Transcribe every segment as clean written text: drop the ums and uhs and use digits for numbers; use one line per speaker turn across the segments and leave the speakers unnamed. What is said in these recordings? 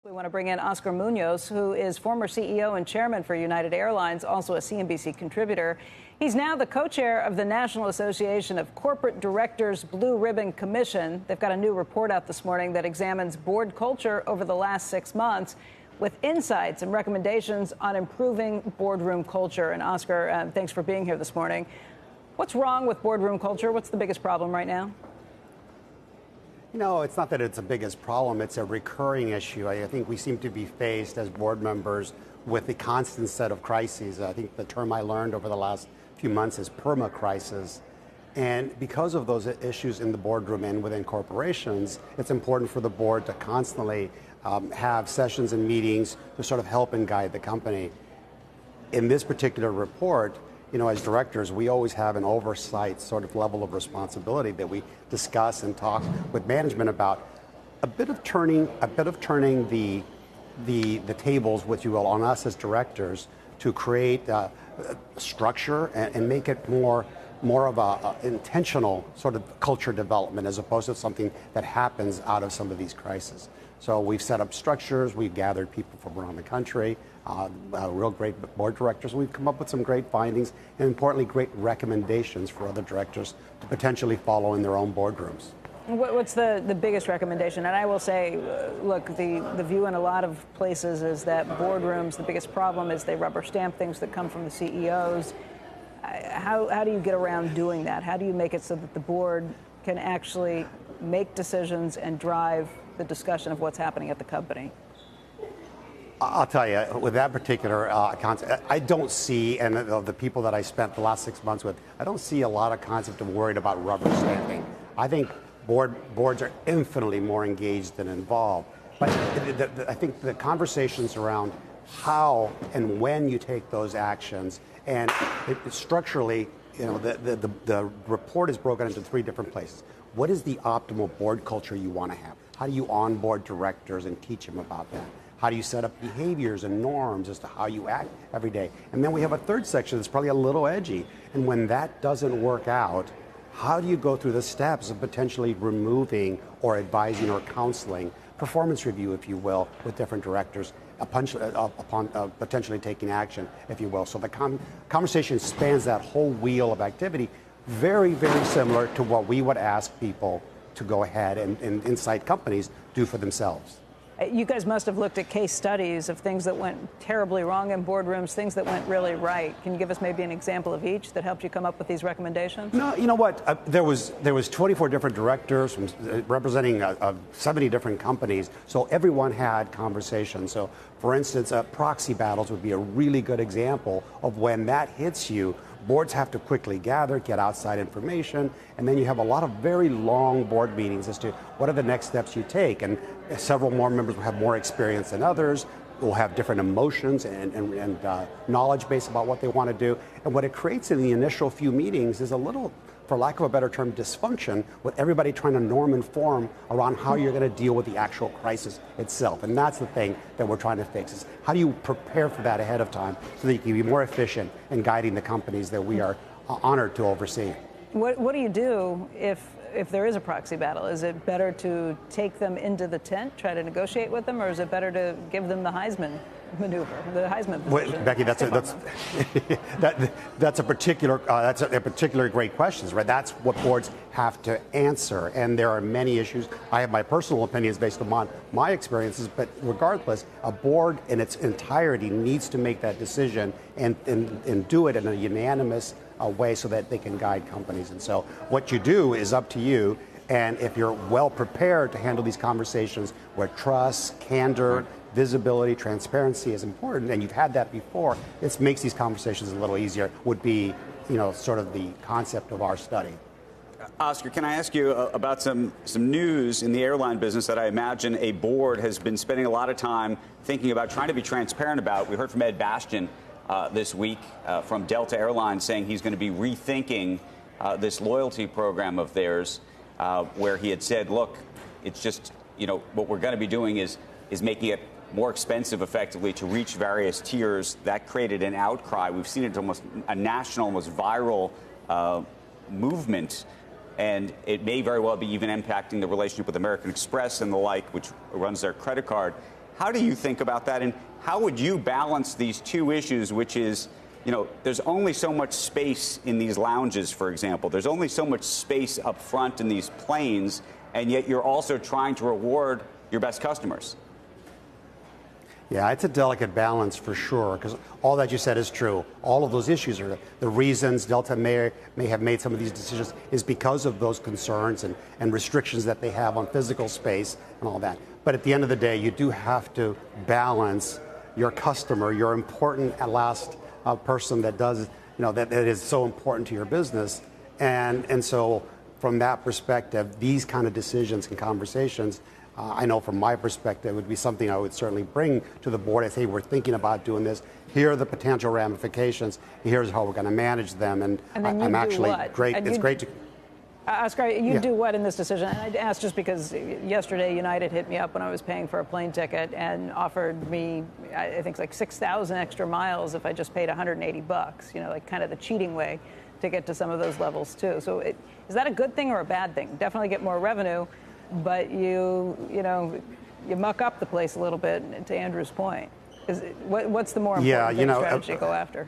We want to bring in Oscar Munoz, who is former CEO and chairman for United Airlines, also a CNBC contributor. He's now the co-chair of the National Association of Corporate Directors Blue Ribbon Commission. They've got a new report out this morning that examines board culture over the last 6 months with insights and recommendations on improving boardroom culture. And Oscar, thanks for being here this morning. What's wrong with boardroom culture? What's the biggest problem right now?
No, it's not that it's the biggest problem. It's a recurring issue. I think we seem to be faced as board members with a constant set of crises. I think the term I learned over the last few months is perma-crisis. And because of those issues in the boardroom and within corporations, it's important for the board to constantly have sessions and meetings to sort of help and guide the company. In this particular report, as directors, we always have an oversight sort of level of responsibility that we discuss and talk with management about a bit of turning the tables, if you will, on us as directors to create structure and make it more of a intentional sort of culture development as opposed to something that happens out of some of these crises. So we've set up structures, we've gathered people from around the country, real great board directors. We've come up with some great findings and, importantly, great recommendations for other directors to potentially follow in their own boardrooms.
What's the biggest recommendation? And I will say, look, the view in a lot of places is that boardrooms, the biggest problem is they rubber stamp things that come from the CEOs. How do you get around doing that? How do you make it so that the board can actually make decisions and drive the discussion of what's happening at the company?
I'll tell you, with that particular concept, I don't see, and the people that I spent the last 6 months with, I don't see a lot of concept of worried about rubber stamping. I think boards are infinitely more engaged and involved. But I think the conversations around how and when you take those actions, and structurally, the report is broken into 3 different places. What is the optimal board culture you want to have? How do you onboard directors and teach them about that? How do you set up behaviors and norms as to how you act every day? And then we have a 3rd section that's probably a little edgy. And when that doesn't work out, how do you go through the steps of potentially removing or advising or counseling, performance review, if you will, with different directors upon potentially taking action, if you will. So the conversation spans that whole wheel of activity, very, very similar to what we would ask people to go ahead and inside companies do for themselves.
You guys must have looked at case studies of things that went terribly wrong in boardrooms, things that went really right. Can you give us maybe an example of each that helped you come up with these recommendations?
No, you know what? There was 24 different directors representing 70 different companies, so everyone had conversations. So, for instance, proxy battles would be a really good example of when that hits you. Boards have to quickly gather, get outside information, and then you have a lot of very long board meetings as to what are the next steps you take. And several more members will have more experience than others, will have different emotions and knowledge base about what they want to do. And what it creates in the initial few meetings is a little, for lack of a better term, dysfunction with everybody trying to norm and form around how you're going to deal with the actual crisis itself. And that's the thing that we're trying to fix is how do you prepare for that ahead of time so that you can be more efficient in guiding the companies that we are honored to oversee.
What do you do if there is a proxy battle? Is it better to take them into the tent, try to negotiate with them, or is it better to give them the Heisman maneuver, the Heisman position?
Wait, Becky, that's a particular great question, right? That's what boards have to answer, and there are many issues. I have my personal opinions based upon my experiences, but regardless, a board in its entirety needs to make that decision and do it in a unanimous way so that they can guide companies. And so what you do is up to you. And if you're well prepared to handle these conversations where trust, candor, visibility, transparency is important, and you've had that before, this makes these conversations a little easier, would be, sort of the concept of our study.
Oscar, can I ask you about some news in the airline business that I imagine a board has been spending a lot of time thinking about, trying to be transparent about? We heard from Ed Bastian this week from Delta Airlines saying he's going to be rethinking this loyalty program of theirs, where he had said, look, it's just, what we're going to be doing is making it more expensive effectively to reach various tiers. That created an outcry. We've seen it almost a national, almost viral movement. And it may very well be even impacting the relationship with American Express and the like, which runs their credit card. How do you think about that, and how would you balance these two issues, which is, there's only so much space in these lounges, for example. There's only so much space up front in these planes, and yet you're also trying to reward your best customers.
Yeah, it's a delicate balance for sure, because all that you said is true. All of those issues are the reasons Delta may have made some of these decisions is because of those concerns and restrictions that they have on physical space and all that. But at the end of the day, you do have to balance your customer, your important last person that does, that is so important to your business. And so from that perspective, these kind of decisions and conversations, I know from my perspective, it would be something I would certainly bring to the board and say, we're thinking about doing this. Here are the potential ramifications. Here's how we're going to manage them. And I'm actually great. It's great to.
Oscar, you do what in this decision? And I'd ask just because yesterday United hit me up when I was paying for a plane ticket and offered me, I think, like 6,000 extra miles if I just paid $180. Like kind of the cheating way to get to some of those levels too. So is that a good thing or a bad thing? Definitely get more revenue, but you muck up the place a little bit. To Andrew's point, what's the more important strategy to go after?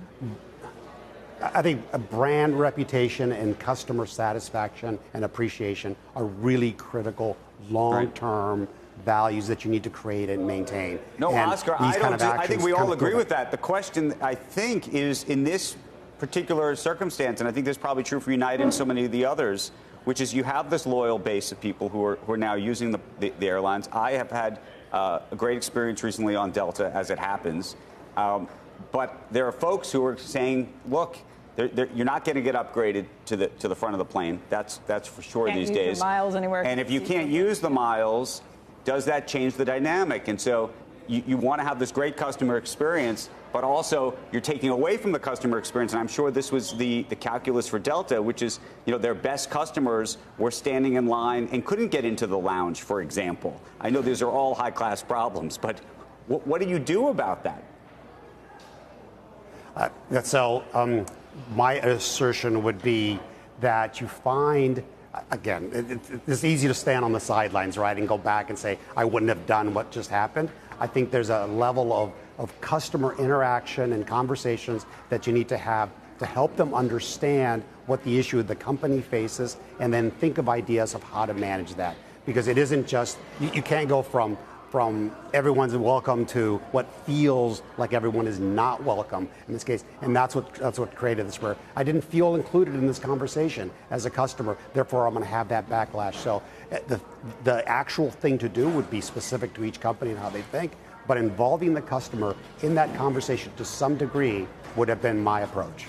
I think a brand reputation and customer satisfaction and appreciation are really critical long-term values that you need to create and maintain.
No,
and
Oscar, I think we all agree with that. The question, I think, is in this particular circumstance, and I think this is probably true for United and so many of the others, which is you have this loyal base of people who are now using the airlines. I have had a great experience recently on Delta, as it happens. But there are folks who are saying, look, you're not going to get upgraded to the front of the plane. That's for sure these days.
Can't use the miles anywhere.
And if you can't use the miles, does that change the dynamic? And so you want to have this great customer experience, but also you're taking away from the customer experience. And I'm sure this was the calculus for Delta, which is, their best customers were standing in line and couldn't get into the lounge, for example. I know these are all high-class problems, but what do you do about that?
My assertion would be that you find, again, it's easy to stand on the sidelines, right, and go back and say, I wouldn't have done what just happened. I think there's a level of customer interaction and conversations that you need to have to help them understand what the issue the company faces and then think of ideas of how to manage that. Because it isn't just, you can't go from everyone's welcome to what feels like everyone is not welcome in this case. And that's what created this, where I didn't feel included in this conversation as a customer, therefore I'm going to have that backlash. So the actual thing to do would be specific to each company and how they think, but involving the customer in that conversation to some degree would have been my approach.